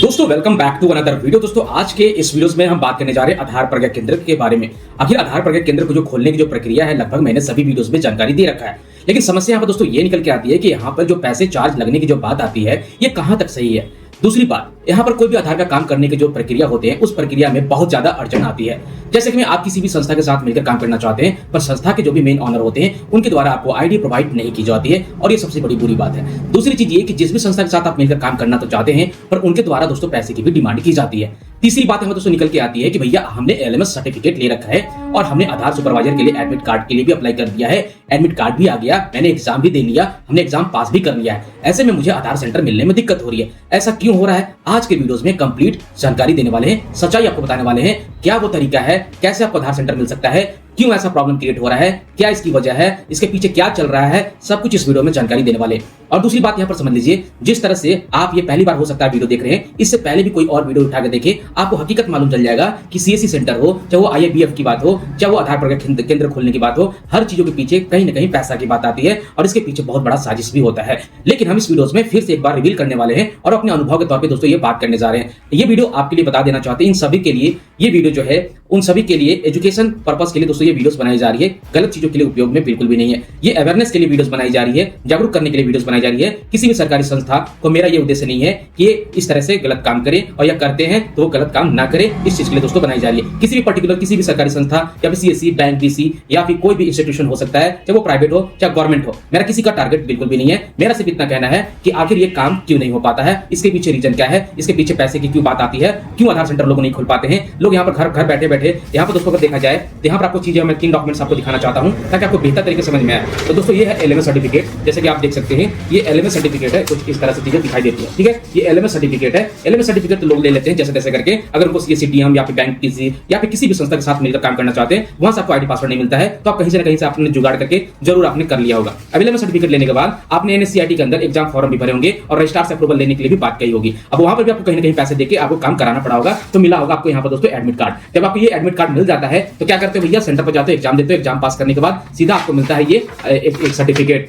दोस्तों welcome back to another video. दोस्तों आज के इस वीडियो में हम बात करने जा रहे हैं आधार प्रज्ञा केंद्र के बारे में। आखिर आधार प्रज्ञा केंद्र को जो खोलने की जो प्रक्रिया है, लगभग मैंने सभी वीडियोस में जानकारी दे रखा है, लेकिन समस्या यहाँ पर दोस्तों ये निकल के आती है कि यहाँ पर जो पैसे चार्ज लगने की जो बात आती है, ये कहाँ तक सही है। दूसरी बात, यहाँ पर कोई भी आधार का काम करने की जो प्रक्रिया होते हैं, उस प्रक्रिया में बहुत ज्यादा अड़चन आती है। जैसे कि आप किसी भी संस्था के साथ मिलकर काम करना चाहते हैं, पर संस्था के जो भी मेन ऑनर होते हैं, उनके द्वारा आपको आईडी प्रोवाइड नहीं की जाती है, और ये सबसे बड़ी बुरी बात है। दूसरी चीज ये कि जिस भी संस्था के साथ आप मिलकर काम करना तो चाहते हैं, पर उनके द्वारा दोस्तों पैसे की भी डिमांड की जाती है। तीसरी बात हमें दोस्तों निकल के आती है कि भैया हमने एलएमएस सर्टिफिकेट ले रखा है और हमने आधार सुपरवाइजर के लिए एडमिट कार्ड के लिए भी अप्लाई कर दिया है, एडमिट कार्ड भी आ गया, मैंने एग्जाम भी दे लिया, हमने एग्जाम पास भी कर लिया है। ऐसे में मुझे आधार सेंटर मिलने में दिक्कत हो रही है। ऐसा क्यों हो रहा है, आज के वीडियोस में कंप्लीट जानकारी देने वाले हैं, सच्चाई आपको बताने वाले हैं। क्या वो तरीका है, कैसे आपको आधार सेंटर मिल सकता है, क्यों ऐसा प्रॉब्लम क्रिएट हो रहा है, क्या इसकी वजह है, इसके पीछे क्या चल रहा है, सब कुछ इस वीडियो में जानकारी देने वाले। और दूसरी बात यहाँ पर समझ लीजिए, जिस तरह से आप ये पहली बार हो सकता है वीडियो देख रहे हैं, इससे पहले भी कोई और वीडियो उठा के देखें, आपको हकीकत मालूम चल जाएगा कि सीएससी सेंटर हो, चाहे वो आईएबीएफ की बात हो, चाहे वो आधार प्रज्ञा केंद्र खोलने की बात हो, हर चीजों के पीछे कहीं ना कहीं पैसा की बात आती है और इसके पीछे बहुत बड़ा साजिश भी होता है। लेकिन हम इस वीडियो में फिर से एक बार रिवील करने वाले हैं और अपने अनुभव के तौर पर दोस्तों ये बात करने जा रहे हैं। ये वीडियो आपके लिए बता देना चाहते हैं, इन सभी के लिए ये वीडियो जो है, उन सभी के लिए एजुकेशन पर्पस के लिए दोस्तों ये वीडियोस बनाई जा रही है, गलत चीजों के लिए उपयोग में बिल्कुल भी नहीं है। ये अवेयरनेस के लिए वीडियोस बनाई जा रही है, जागरूक करने के लिए वीडियोस बनाई जा रही है। किसी भी सरकारी संस्था को मेरा ये उद्देश्य नहीं है कि ये इस तरह से गलत काम करे, और या करते हैं तो गलत काम ना करे, इस चीज के लिए दोस्तों बनाई जा रही है। किसी भी पर्टिकुलर किसी भी सरकारी संस्था या फिर सीएससी, बैंक, डीसी या फिर कोई भी इंस्टीट्यूशन हो सकता है, चाहे वो प्राइवेट हो चाहे गवर्नमेंट हो, मेरा किसी का टारगेट बिल्कुल भी नहीं है। मेरा सिर्फ इतना कहना है कि आखिर ये काम क्यों नहीं हो पाता है, इसके पीछे रीजन क्या है, इसके पीछे पैसे की क्यों बात आती है, क्यों आधार सेंटर लोग नहीं खोल पाते हैं। लोग यहाँ पर घर बैठे बैठे यहाँ पर दोस्तों अगर देखा जाए तो यहाँ पर आपको चीजें, मैं 3 डॉक्यूमेंट्स आपको दिखाना चाहता हूँ ताकि आपको बेहतर तरीके से समझ में आए। तो दोस्तों ये है एलएमएस सर्टिफिकेट, जैसे कि आप देख सकते हैं ये एलएमएस सर्टिफिकेट है, कुछ इस तरह से चीजें दिखाई देती है। ठीक है, ये एलएमएस सर्टिफिकेट है। एलएमएस सर्टिफिकेट तो लोग ले लेते हैं जैसे तैसे करके, अगर उनको सीएससी, डीएम या फिर बैंक किसी या फिर किसी भी संस्था के साथ मिलकर काम करना चाहते हैं, वहां से आपको आईडी पासवर्ड नहीं मिलता है, तो आप कहीं से ना कहीं से आपने जुगाड़ करके जरूर आपने कर लिया होगा। अब एलएमएस सर्टिफिकेट लेने के बाद आपने एनएससीआईटी के अंदर एग्जाम फॉर्म भी भरे होंगे और रजिस्ट्रार से अप्रूवल लेने के लिए भी बात कही होगी। अब वहां पर भी आपको कहीं ना कहीं पैसे देके आपको काम कराना पड़ा होगा, तो मिला होगा आपको यहाँ पर दोस्तों एडमिट कार्ड। जब आपको ये एडमिट कार्ड मिल जाता है तो क्या करते हो भैया, सेंटर पर जाते हो, एग्जाम देते हो, एग्जाम पास करने के बाद सीधा आपको मिलता है ये एक सर्टिफिकेट,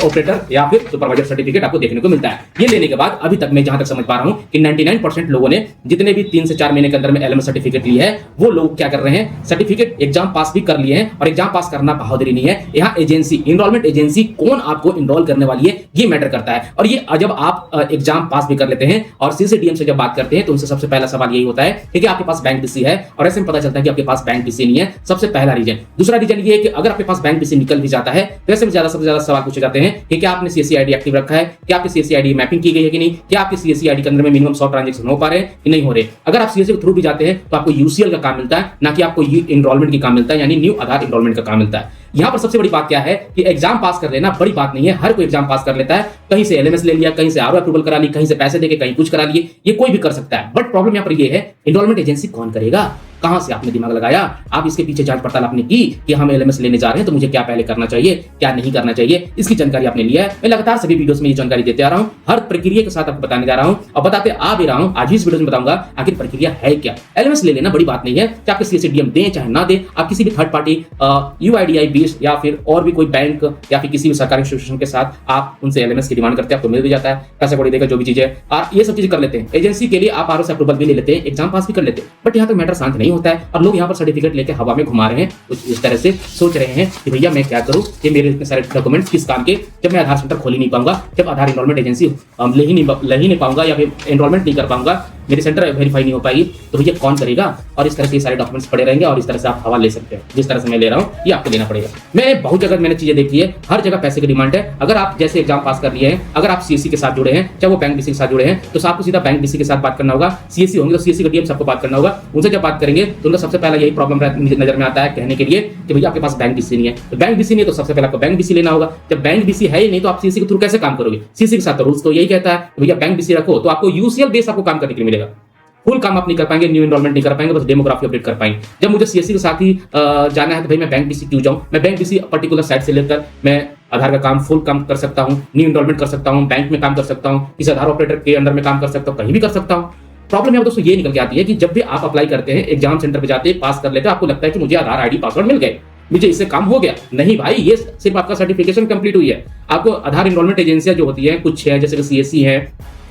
ऑपरेटर या फिर सुपरवाइजर सर्टिफिकेट आपको देखने को मिलता है। ये लेने के बाद अभी तक मैं जहां तक समझ पा रहा हूं कि 99% लोगों ने जितने भी 3 से 4 महीने के अंदर में एलएमएस सर्टिफिकेट लिए है, वो लोग क्या कर रहे हैं, सर्टिफिकेट एग्जाम पास भी कर लिए हैं। और एग्जाम पास करना बहादुरी नहीं है, यहाँ एजेंसी, इनरोलमेंट एजेंसी कौन आपको इनरोल करने वाली है ये मैटर करता है। और ये जब आप एग्जाम पास भी कर लेते हैं और सीएससी, डीएम से जब बात करते हैं तो उनसे सबसे पहला सवाल यही होता है कि आपके पास बैंक बीसी है, और ऐसे में पता चलता है कि आपके पास बैंक बीसी नहीं है, सबसे पहला रीजन। दूसरा रीजन ये है कि अगर आपके पास बैंक बीसी निकल भी जाता है तो ऐसे में सबसे ज्यादा सवाल पूछे जाते हैं कि क्या आपने सीएससी आईडी एक्टिव रखा है, क्या आपकी सीएससी आईडी मैपिंग की गई है कि नहीं, क्या आपके सीएससी आईडी के अंदर में मिनिमम 100 ट्रांजैक्शन हो पा रहे हैं कि नहीं हो रहे। अगर आप सीएससी के थ्रू भी जाते हैं तो आपको यूसीएल का काम मिलता है, ना कि आपको एनरोलमेंट की काम मिलता है, यानी न्यू आधार एनरोलमेंट का काम मिलता है। यहाँ पर सबसे बड़ी बात क्या है कि एग्जाम पास कर लेना बड़ी बात नहीं है, हर कोई एग्जाम पास कर लेता है, कहीं से एलएमएस ले लिया, कहीं से आरओ अप्रूवल करा ली, कहीं से पैसे देके कहीं कुछ करा लिए, ये कोई भी कर सकता है। बट प्रॉब्लम यहाँ पर ये है, एनरोलमेंट एजेंसी कौन करेगा, कहां से आपने दिमाग लगाया, आप इसके पीछे जांच पड़ताल आपने की कि हम एलएमएस लेने जा रहे हैं तो मुझे क्या पहले करना चाहिए, क्या नहीं करना चाहिए, इसकी जानकारी आपने लिया है। मैं लगातार सभी वीडियोस में ये जानकारी देते आ रहा हूं, हर प्रक्रिया के साथ आपको बताने जा रहा हूं और बताते आ भी रहा हूं। आज इस वीडियो में बताऊंगा आखिर प्रक्रिया है क्या। एलएमएस ले लेना बड़ी बात नहीं है, चाहे आपके सीएससी, डीएम दें चाहे ना दें, आप किसी भी थर्ड पार्टी यूआईडीआई बेस्ड या फिर और भी कोई बैंक या फिर किसी भी सरकारी इंस्टीट्यूशन के साथ आप उनसे एलएमएस की डिमांड करते हैं, आपको मिल भी जाता है, पैसा कौड़ी देकर जो भी चीजें, ये सब चीजें कर लेते हैं। एजेंसी के लिए आप आरओ से अप्रूवल भी ले लेते हैं, एग्जाम पास भी कर लेते हैं, बट यहाँ तक मैटर शांत नहीं होता है और लोग यहाँ पर सर्टिफिकेट लेके हवा में घुमा रहे हैं, कुछ इस तरह से सोच रहे हैं कि भैया मैं क्या करूं, कि मेरे इतने सारे डॉक्यूमेंट्स किस काम के, जब मैं आधार सेंटर खोल ही नहीं पाऊंगा, जब आधार एनरोलमेंट एजेंसी ले ही नहीं पाऊंगा या फिर एनरोलमेंट नहीं कर पाऊंगा, मेरी सेंटर वेरीफाई नहीं हो पाएगी, तो भैया कौन करेगा। और इस तरह से सारे डॉक्यूमेंट्स पड़े रहेंगे और इस तरह से आप हवा ले सकते हैं। जिस तरह से मैं ले रहा हूँ ये आपको लेना पड़ेगा। मैं बहुत जगह मैंने चीजें देखी है, हर जगह पैसे की डिमांड है। अगर आप जैसे एग्जाम पास कर लिए हैं, अगर आप सीएससी के साथ जुड़े हैं, चाहे वो बैंक बीसी के साथ जुड़े हैं, तो आपको सीधा बैंक बीसी के साथ बात करना होगा। सीएससी होंगे तो सीएससी का डीएम सबको बात करना होगा, उनसे जब बात करेंगे तो उनका सबसे पहला यही प्रॉब्लम नजर में आता है कहने के लिए कि भैया आपके पास बैंक बीसी नहीं है। तो बैंक बीसी नहीं है तो सबसे पहले आपको बैंक बीसी लेना होगा। जब बैंक बीसी है ही नहीं तो आप सीएससी के थ्रू कैसे काम करोगे। सीएससी के साथ रूल्स तो यही कहता है भैया बैंक बीसी रखो, तो आपको यूसीएल बेस आपको काम करने के लिए मिलेगा। फुल काम आप नहीं कर पाएंगे, न्यू एनरोलमेंट नहीं कर पाएंगे, बस डेमोग्राफी अपडेट कर पाएंगे। जब मुझे सीएससी के साथ ही जाना है तो भाई मैं बैंक बीसी क्यों जाऊं, मैं बैंक बीसी पर्टिकुलर साइट से लेकर मैं आधार का काम फुल काम कर सकता हूं, न्यू एनरोलमेंट कर सकता हूं, बैंक में काम कर सकता हूं, किसी आधार ऑपरेटर के अंडर में काम कर सकता हूं, कहीं भी कर सकता हूं। प्रॉब्लम यहाँ दोस्तों ये निकल के आती है कि जब भी आप अप्लाई करते हैं, एग्जाम सेंटर पे जाते हैं, पास कर लेते हैं, आपको लगता है कि मुझे आधार आईडी पासवर्ड मिल गए, मुझे इससे काम हो गया। नहीं भाई, ये सिर्फ आपका सर्टिफिकेशन कंप्लीट हुई है। आपको आधार एनरोलमेंट एजेंसियां जो होती है कुछ है, जैसे कि सीएससी है,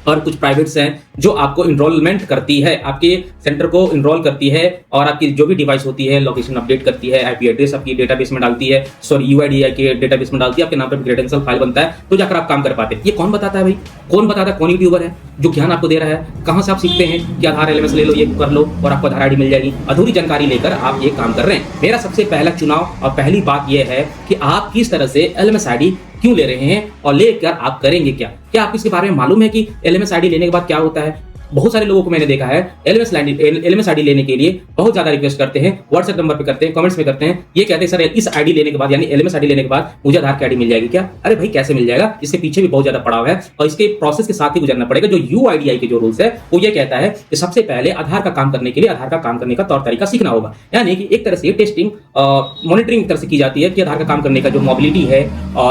और कुछ प्राइवेट्स हैं जो आपको इनरोलमेंट करती है, आपके सेंटर को इनरोल करती है और आपकी जो भी डिवाइस होती है लोकेशन अपडेट करती है, आईपी एड्रेस आपकी डेटाबेस में डालती है, सॉरी यूआईडीआई के डेटाबेस में डालती है, आपके नाम पे क्रेडेंशियल फाइल बनता है, तो जाकर आप काम कर पाते हैं। ये कौन बताता है भाई? कौन बताता है? कौन यूट्यूबर है जो ज्ञान आपको दे रहा है? कहां से आप सीखते हैं कि आधार एलएमएस ले लो, ये कर लो और आपको आधार आईडी मिल जाएगी? अधूरी जानकारी लेकर आप ये काम कर रहे हैं। मेरा सबसे पहला चुनाव और पहली बात यह है कि आप किस तरह से एलएमएस आईडी क्यों ले रहे हैं और लेकर आप करेंगे क्या आपको इसके बारे में मालूम है कि एलएमएस आईडी लेने के बाद क्या होता है? बहुत सारे लोगों को मैंने देखा है एलएमएस आईडी लेने के लिए बहुत ज्यादा रिक्वेस्ट करते हैं, व्हाट्सएप नंबर पे करते हैं, कमेंट्स में करते हैं, ये कहते हैं सर इस आईडी लेने के बाद यानी एलएमएस आईडी लेने के बाद मुझे आधार की आईडी मिल जाएगी क्या? अरे भाई कैसे मिल जाएगा? इसके पीछे भी बहुत ज्यादा पड़ाव है और इसके प्रोसेस के साथ ही गुजरना पड़ेगा। जो यूआईडीआई के जो रूल्स है वो ये कहता है कि सबसे पहले आधार का काम करने के लिए आधार का काम करने का तौर तरीका सीखना होगा, यानी कि एक तरह से टेस्टिंग मॉनिटरिंग तरह से की जाती है कि आधार का काम करने का जो मोबिलिटी है,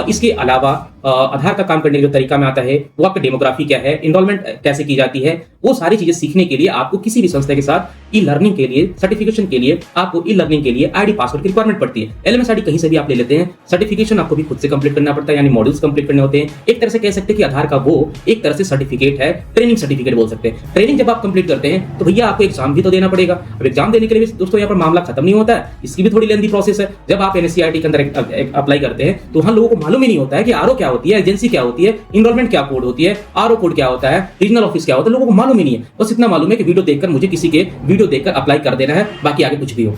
इसके अलावा आधार का काम करने के जो तरीका में आता है वो आपका डेमोग्राफी क्या है, इनरोलमेंट कैसे की जाती है, वो सारी चीजें सीखने के लिए आपको किसी भी संस्था के साथ ई लर्निंग के लिए, सर्टिफिकेशन के लिए आपको ई लर्निंग के लिए आईडी पासवर्ड की रिक्वायरमेंट पड़ती है। एलएमएस आईडी कहीं से भी आप ले लेते हैं, सर्टिफिकेशन आपको भी खुद से कंप्लीट करना पड़ता है, यानी मॉड्यूल्स कंप्लीट करने होते हैं। एक तरह से कह सकते हैं कि आधार का वो एक तरह से सर्टिफिकेट है, ट्रेनिंग सर्टिफिकेट बोल सकते हैं। ट्रेनिंग जब आप कंप्लीट करते हैं तो भैया आपको एग्जाम भी तो देना पड़ेगा। अब एग्जाम देने के लिए दोस्तों यहाँ पर मामला खत्म नहीं होता है, इसकी भी थोड़ी लेंदी प्रोसेस है। जब आप एनसीईआरटी के अंदर अप्लाई करते हैं तो वहां लोगों को मालूम ही नहीं होता है कि आरओ क्या होती है, एजेंसी क्या होती है, इनरोलमेंट क्या कोड होती है, आरओ कोड क्या होता है, रीजनल ऑफिस क्या होता है, लोगों को मालूम ही नहीं है। बस इतना मालूम है कि वीडियो देखकर मुझे किसी के वीडियो देखकर अप्लाई कर देना है, बाकी आगे कुछ भी हो।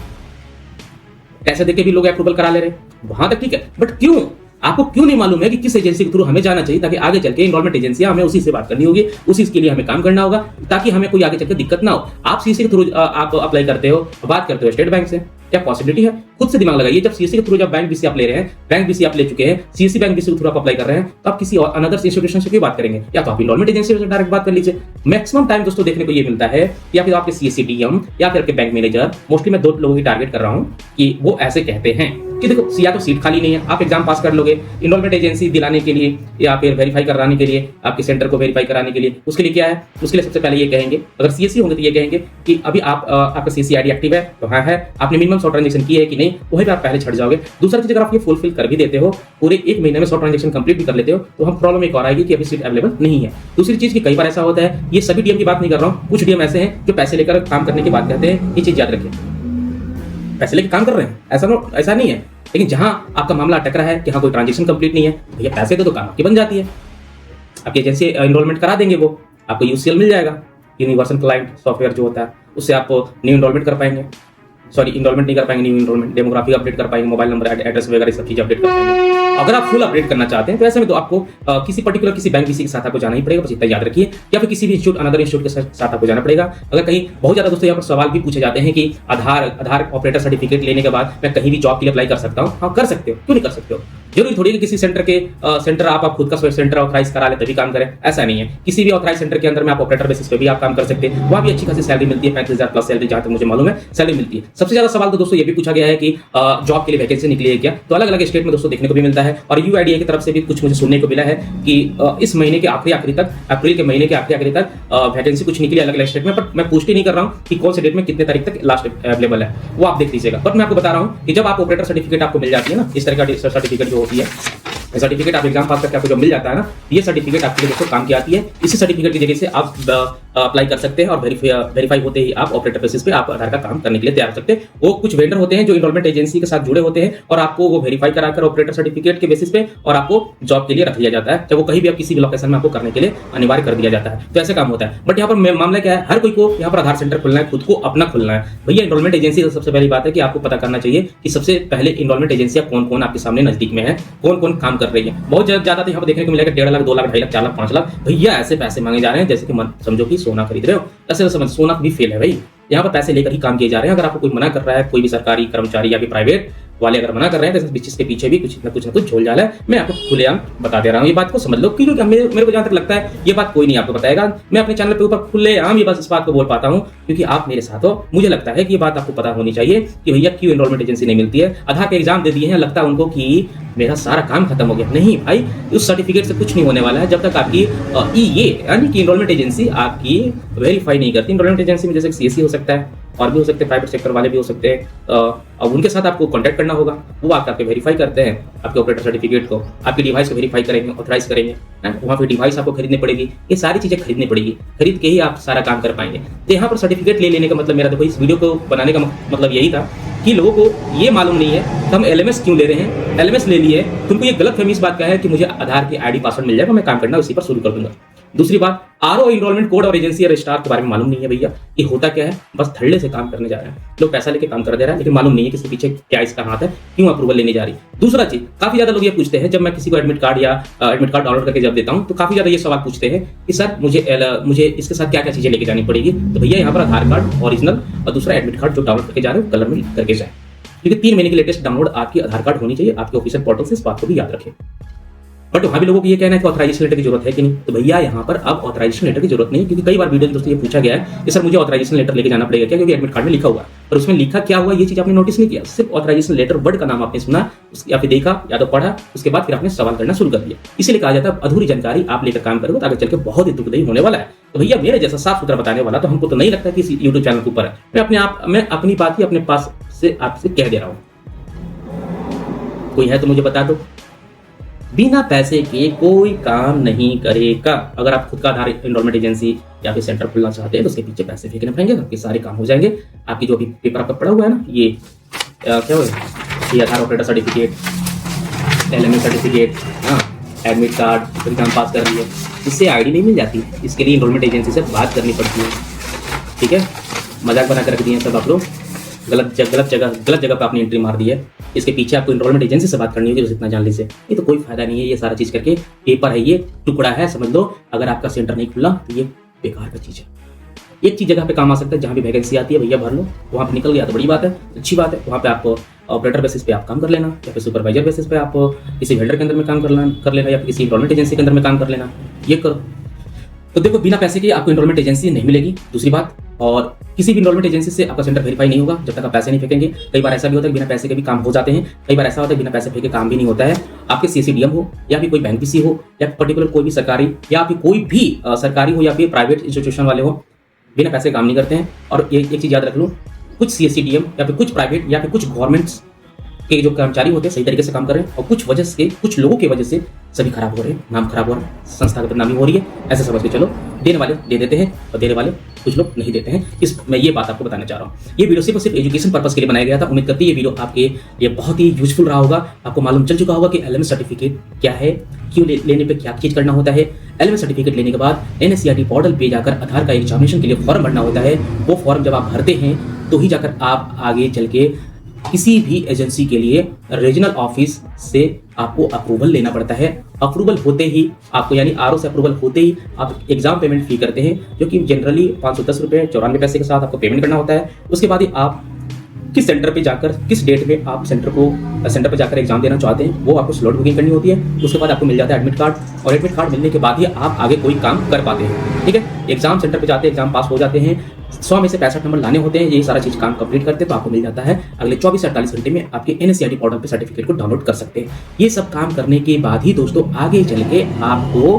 पैसे देके भी लोग अप्रूवल करा ले रहे हैं, वहां तक ठीक है, बट क्यों? आपको क्यों नहीं मालूम है कि किस एजेंसी के थ्रू हमें जाना चाहिए ताकि आगे चल के इनरोलमेंट एजेंसियां हमें उसी से बात करनी होगी, उसी के लिए हमें काम करना होगा ताकि हमें कोई आगे चल के दिक्कत ना हो। आप सीएससी के थ्रू आप अप्लाई करते हो, बात करते हो स्टेट बैंक से, क्या पॉसिबिलिटी है? खुद से दिमाग लगाइए। जब सीएससी के थ्रू जब बैंक बीसी आप ले रहे हैं, बैंक बीसी आप ले चुके हैं, सीएससी बैंक बीसी के थ्रू आप अप्लाई कर रहे हैं, तो आप किसी और अनदर इंस्टीट्यूशन से क्यों बात करेंगे? या तो आप इनरोलमेंट एजेंसी से डायरेक्ट बात कर लीजिए। मैक्सिमम टाइम दोस्तों देखने को ये मिलता है या फिर आपके सीएससी डीएम या फिर आपके बैंक मैनेजर, मोस्टली मैं 2 लोगों की टारगेट कर रहा हूं कि वो ऐसे कहते हैं कि देखो या तो सीट खाली नहीं है, आप एग्जाम पास कर लोगे, इनरोलमेंट एजेंसी दिलाने के लिए या फिर वेरीफाई कराने के लिए, आपके सेंटर को वेरीफाई कराने के लिए, उसके लिए क्या है? उसके लिए सबसे पहले ये कहेंगे, अगर सीएससी होंगे तो ये कहेंगे कि अभी आपका सीएससी आईडी एक्टिव है, तो हाँ है, आपने मिनिमम 100 ट्रांजेक्शन की है कि नहीं, वहीं पे आप पहले छट जाओगे। दूसरा चीज, अगर आप ये फुलफिल कर भी देते हो, पूरे 1 महीने में 100 ट्रांजेक्शन कंप्लीट भी कर लेते हो, तो हम प्रॉब्लम एक और आएगी कि अभी सीट अवेलेबल नहीं है। दूसरी चीज की कई बार ऐसा होता है, ये सभी डीएम की बात नहीं कर रहा हूँ, कुछ डीएम ऐसे हैं जो पैसे लेकर काम करने की बात कहते हैं। ये चीज याद रखिए, पैसे लेकर काम कर रहे हैं ऐसा नहीं है, लेकिन जहां आपका मामला अटक रहा है कि हाँ कोई ट्रांजेक्शन कंप्लीट नहीं है, भैया पैसे दो तो काम आपकी बन जाती है। आपकी एजेंसी इनरोलमेंट करा देंगे, वो आपको यूसीएल मिल जाएगा, यूनिवर्सल क्लाइंट सॉफ्टवेयर जो होता है, उससे आप न्यू इनरोलमेंट कर पाएंगे, सॉरी इनरोलमेंट नहीं कर पाएंगे, न्यू इनरोलमेंट, डेमोग्राफी अपडेट कर पाएंगे, मोबाइल नंबर एड्रेस वगैरह सब चीज अपडेट कर पाएंगे। अगर आप फुल अपडेट करना चाहते हैं तो ऐसे में तो आपको किसी पर्टिकुलर किसी बैंक बीसी के साथ आपको जाना ही पड़ेगा, बस इतना याद रखिए, या फिर किसी भी इंस्टीट्यूट अनदर इंस्टीट्यूट के साथ आपको जाना पड़ेगा। अगर कहीं बहुत ज्यादा दोस्तों यहाँ पर सवाल भी पूछे जाते हैं कि आधार ऑपरेटर सर्टिफिकेट लेने के बाद मैं कहीं भी जॉब के लिए अप्लाई कर सकता हूँ? हाँ कर सकते हो, क्यों नहीं कर सकते हो? जरूरी थोड़ी कि किसी सेंटर आप खुद का सेंटर ऑथराइज करा ले तभी काम करें, ऐसा नहीं है। किसी भी ऑथराइज सेंटर के अंदर में आप ऑपरेटर बेसिस पे भी आप काम कर सकते हैं, वहां भी अच्छी खासी सैलरी मिलती है, 35,000 प्लस सैलरी, जहां तक मुझे मालूम है सैलरी मिलती है। सबसे ज्यादा सवाल तो दोस्तों ये भी पूछा गया है कि जॉब के लिए वैकेंसी निकली है क्या, तो अलग अलग स्टेट में दोस्तों देखने को भी मिलता है। और यूआईडीआई की तरफ से भी कुछ मुझे सुनने को मिला है कि इस महीने के आखिरी तक, अप्रैल के महीने के आखिरी तक वैकेंसी कुछ निकली अलग अलग स्टेट में, बट मैं पुष्टि नहीं कर रहा हूँ कि कौन से डेट में कितने तारीख तक लास्ट अवेलेबल है, वो आप देख लीजिएगा। बट मैं आपको बता रहा हूँ कि जब आप ऑपरेटर सर्टिफिकेट आपको मिल जाती है ना, इस तरह का सर्टिफिकेट जो होती है, सर्टिफिकेट आप एग्जाम पास करके आपको जो मिल जाता है ना, ये सर्टिफिकेट आपके लिए दोस्तों काम की आती है। इसी सर्टिफिकेट की जगह से आप अप्लाई कर सकते हैं और वेरीफाई होते ही आप ऑपरेटर बेसिस पे आप आधार का काम करने के लिए तैयार हो सकते हैं। वो कुछ वेंडर होते हैं जो इनरोलमेंट एजेंसी के साथ जुड़े होते हैं और आपको वो वेरीफाई कराकर ऑपरेटर सर्टिफिकेट के बेसिस पे और आपको जॉब के लिए रख लिया जाता है, चाहे वो कहीं भी आप किसी भी लोकेशन में आपको करने के लिए अनिवार्य कर दिया जाता है। तो ऐसे काम होता है। बट यहाँ पर मामला क्या है, हर कोई को यहाँ पर आधार सेंटर खोलना है, खुद को अपना खोलना है। भैया इनरोलमेंट एजेंसी तो सबसे पहली बात है कि आपको पता करना चाहिए कि सबसे पहले इनरोलमेंट एजेंसियां कौन कौन आपके सामने नजदीक में है, कौन कौन काम कर रही है। बहुत ज्यादा तो यहाँ पर देखने को मिलेगा 1.5 लाख, 2 लाख, 2.5 लाख, 4 लाख, 5 लाख, भैया ऐसे पैसे मांगे जा रहे हैं जैसे कि समझो कि सोना खरीद रहे हो। ऐसे समझ, सोना भी फेल है भाई, यहाँ पर पैसे लेकर ही काम किए जा रहे हैं। अगर आपको कोई मना कर रहा है, कोई भी सरकारी कर्मचारी या फिर प्राइवेट वाले अगर मना कर रहे हैं तो इसके पीछे भी कुछ न कुछ झोल झाल है। मैं आपको खुलेआम बता दे रहा हूँ, ये बात को समझ लो, क्योंकि मेरे को जहां तक लगता है ये बात कोई नहीं आपको बताएगा। मैं अपने चैनल पे ऊपर खुलेआम ये बस इस बात को बोल पाता हूँ क्योंकि आप मेरे साथ हो। मुझे लगता है कि ये बात आपको पता होनी चाहिए कि भैया क्यों एनरोलमेंट एजेंसी नहीं मिलती है। आधार के एग्जाम दे दिए हैं, लगता है उनको कि मेरा सारा काम खत्म हो गया। नहीं भाई, उस सर्टिफिकेट से कुछ नहीं होने वाला है जब तक आपकी ये यानी कि इनरोलमेंट एजेंसी आपकी वेरीफाई नहीं करती। इनरोलमेंट एजेंसी में जैसे सीएससी हो सकता है और भी हो सकते हैं, प्राइवेट सेक्टर वाले भी हो सकते हैं। अब उनके साथ आपको कॉन्टैक्ट करना होगा, वो आपके वेरीफाई करते हैं आपके ऑपरेटर सर्टिफिकेट को, आपके डिवाइस को वेरीफाई करेंगे, ऑथराइज करेंगे। वहाँ पे डिवाइस आपको खरीदनी पड़ेगी, ये सारी चीज़ें खरीदनी पड़ेगी, खरीद के ही आप सारा काम कर पाएंगे। तो यहाँ पर सर्टिफिकेट ले लेने का मतलब, मेरा देखो इस वीडियो को बनाने का मतलब यही था कि लोगों को ये मालूम नहीं है कि हम एलएमएस क्यों ले रहे हैं। एलएमएस ले लिए, तुमको ये गलत फहमी इस बात का है कि मुझे आधार की आईडी पासवर्ड मिल जाएगा, मैं काम करना उसी पर शुरू कर दूंगा। दूसरी बात, आरओ इनरोलमेंट कोड और एजेंसी या रजिस्ट्रार के बारे में मालूम नहीं है भैया। ये होता क्या है, बस धड़ल्ले से काम करने जा रहे हैं लोग, पैसा लेके काम कर दे रहा है, लेकिन मालूम नहीं है कि इसके पीछे क्या इसका हाथ है, क्यों अप्रूवल लेने जा रही। दूसरा चीज, काफी ज्यादा लोग ये पूछते हैं, जब मैं किसी को एडमिट कार्ड डाउनलोड करके जब देता हूं तो काफी ज्यादा ये सवाल पूछते हैं कि सर मुझे इसके साथ क्या क्या चीजें लेके जानी पड़ेगी। तो भैया यहाँ पर आधार कार्ड ओरिजिनल और दूसरा एडमिट कार्ड जो डाउनलोड करके जा रहे हो कलर में करके जाए, क्योंकि 3 महीने की लेटेस्ट डाउनलोड आपकी आधार कार्ड होनी चाहिए आपके ऑफिशियल पोर्टल से, इस बात को भी याद रखें। बट वहाँ भी लोगों को ये कहना है कि ऑथराइजेशन लेटर की जरूरत है कि नहीं। तो भैया यहाँ पर अब ऑथराइजेशन लेटर की जरूरत नहीं, क्योंकि कई बार वीडियो में दोस्तों ये पूछा गया है कि सर मुझे ऑथराइजेशन लेटर लेके जाना पड़ेगा क्या, क्योंकि एडमिट कार्ड में लिखा हुआ है, पर उसमें लिखा क्या हुआ ये चीज आपने नोटिस नहीं किया। सिर्फ ऑथराइजेशन लेटर वर्ड का नाम आपने सुना या फिर देखा या तो पढ़ा, उसके बाद फिर आपने सवाल करना शुरू कर दिया। इसीलिए कहा जाता है अधूरी जानकारी आप लेकर काम करोगे तो आगे चल के बहुत ही दुखदायी होने वाला है। तो भैया मेरे जैसा साफ सुथरा बताने वाला तो हमको तो नहीं लगता कि इस यूट्यूब चैनल के ऊपर है। मैं अपनी बात ही अपने पास से आपसे कह दे रहा हूँ। कोई है तो मुझे बता दो। बिना पैसे के कोई काम नहीं करेगा। अगर आप खुद का आधार इनरोलमेंट एजेंसी या फिर सेंटर खुलना चाहते हैं तो उसके पीछे पैसे फेंकने पड़ेंगे, आपके सारे काम हो जाएंगे। आपकी जो भी पेपर आपका पड़ा हुआ है ना, ये क्या हुआ, ये आधार ऑपरेटर सर्टिफिकेट, एलएमएस सर्टिफिकेट, हाँ एडमिट कार्ड, एग्जाम पास कर रही है, इससे आईडी नहीं मिल जाती, इसके लिए इनरोलमेंट एजेंसी से बात करनी पड़ती है। ठीक है, मजाक बना कर रख दिए हैं सब आप लोग, गलत जगह पर आपने एंट्री मार दी है। इसके पीछे आपको इनरोलमेंट एजेंसी से बात करनी होगी, बस इतना जान लीजिए। ये तो कोई फायदा नहीं है ये सारा चीज करके, पेपर है ये, टुकड़ा है समझ लो। अगर आपका सेंटर नहीं खुला तो ये बेकार का चीज है। एक चीज जगह पे काम आ सकता है, जहाँ भी वैकेंसी आती है भैया भर लो, वहाँ पे निकल गया तो बड़ी बात है, अच्छी बात है। वहाँ पे आप ऑपरेटर बेसिस पे आप काम कर लेना, या फिर सुपरवाइजर बेसिस पे आप किसी वेल्डर के अंदर में काम कर लेना, या फिर किसी इनरोलमेंट एजेंसी के अंदर में काम कर लेना, ये करो। तो देखो, बिना पैसे के आपको इनरोलमेंट एजेंसी नहीं मिलेगी। दूसरी बात, और किसी भी इनरोलमेंट एजेंसी से आपका सेंटर वेरीफाई नहीं होगा जब तक आप पैसे नहीं फेंकेंगे। कई बार ऐसा भी होता है बिना पैसे के भी काम हो जाते हैं, कई बार ऐसा होता है बिना पैसे फेंके काम भी नहीं होता है। आपके सीसीडीएम हो या फिर कोई बैंक पीसी हो या पर्टिकुलर कोई भी सरकारी या फिर कोई भी सरकारी हो या फिर प्राइवेट इंस्टीट्यूशन वाले हो, बिना पैसे काम नहीं करते हैं। और एक चीज याद रख लो, कुछ सीएससीडीएम या फिर कुछ प्राइवेट या फिर कुछ गवर्नमेंट्स के जो कर्मचारी होते हैं सही तरीके से काम कर रहे हैं, और कुछ लोगों की वजह से सभी खराब हो रहे हैं, नाम खराब हो रहा है, संस्था की बदनामी हो रही है। ऐसे समझ के चलो, देने वाले दे देते हैं और देने वाले कुछ लोग नहीं देते हैं। मैं ये बात आपको बताना चाह रहा हूँ। ये वीडियो सिर्फ और सिर्फ एजुकेशन पर्पस के लिए बनाया गया था। उम्मीद करती है ये वीडियो आपके लिए बहुत ही यूजफुल रहा होगा। आपको मालूम चल चुका होगा कि एलएमएस सर्टिफिकेट क्या है, क्यों लेने पे क्या चीज करना होता है। एलएमएस सर्टिफिकेट लेने के बाद एनएससीईआरटी पोर्टल पे जाकर आधार का एग्जामिनेशन के लिए फॉर्म भरना होता है। वो फॉर्म जब आप भरते हैं तो ही जाकर आप आगे चल के किसी भी एजेंसी के लिए रीजनल ऑफिस से आपको अप्रूवल लेना पड़ता है। अप्रूवल होते ही आपको, यानी आरओ से अप्रूवल होते ही आप एग्जाम पेमेंट फी करते हैं, जो कि जनरली 510 रुपये 94 पैसे के साथ आपको पेमेंट करना होता है। उसके बाद ही आप किस सेंटर पे जाकर, किस डेट में आप सेंटर पे जाकर एग्जाम देना चाहते हैं, वो आपको स्लॉट बुकिंग करनी होती है। उसके बाद आपको मिल जाता है एडमिट कार्ड, और एडमिट कार्ड मिलने के बाद ही आप आगे कोई काम कर पाते हैं। ठीक है, एग्जाम सेंटर पे जाते हैं, एग्जाम पास हो जाते हैं, 100 में से 65 नंबर लाने होते हैं, ये सारा चीज काम कंप्लीट करते हैं तो आपको मिल जाता है अगले 24 से 48 घंटे में आपके एनएससीईआरटी पोर्टल पे सर्टिफिकेट को डाउनलोड कर सकते हैं। ये सब काम करने के बाद ही दोस्तों आगे चल के आपको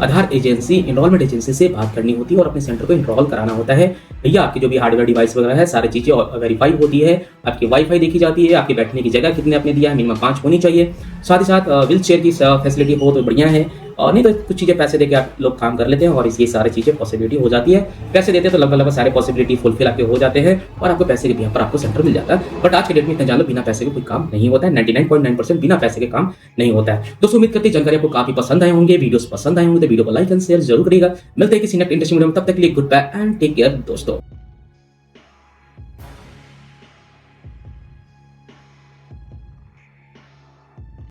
आधार एजेंसी, इनरोलमेंट एजेंसी से बात करनी होती है और अपने सेंटर को इनरोल कराना होता है। भैया आपकी जो भी हार्डवेयर डिवाइस वगैरह है, सारी चीजें वेरीफाई होती है, आपकी वाईफाई देखी जाती है, आपके बैठने की जगह कितने आपने दिया है, मिनिमम 5 होनी चाहिए। साथ ही साथ व्हील चेयर की फैसिलिटी हो तो बढ़िया है, और नहीं तो कुछ चीज़ें पैसे देके आप लोग काम कर लेते हैं और ये सारी चीज़ें पॉसिबिलिटी हो जाती है। पैसे देते हैं तो लगभग सारे पॉसिबिलिटी फुलफिल आपके हो जाते हैं और आपको पैसे के भी यहाँ पर आपको सेंटर मिल जाता है। बट आज के डेट में इतना जान लो, बिना पैसे के कोई काम नहीं होता है। 99.9% बिना पैसे के काम नहीं होता है। दोस्तों उम्मीद करते हैं जानकारी आपको काफी पसंद आए होंगे, वीडियोस पसंद आए होंगे तो वीडियो को लाइक एंड शेयर जरूर करिएगा। मिलते हैं किसी नेक्स्ट इंटरेस्टिंग वीडियो में, तब तक के लिए goodbye and take care दोस्तों।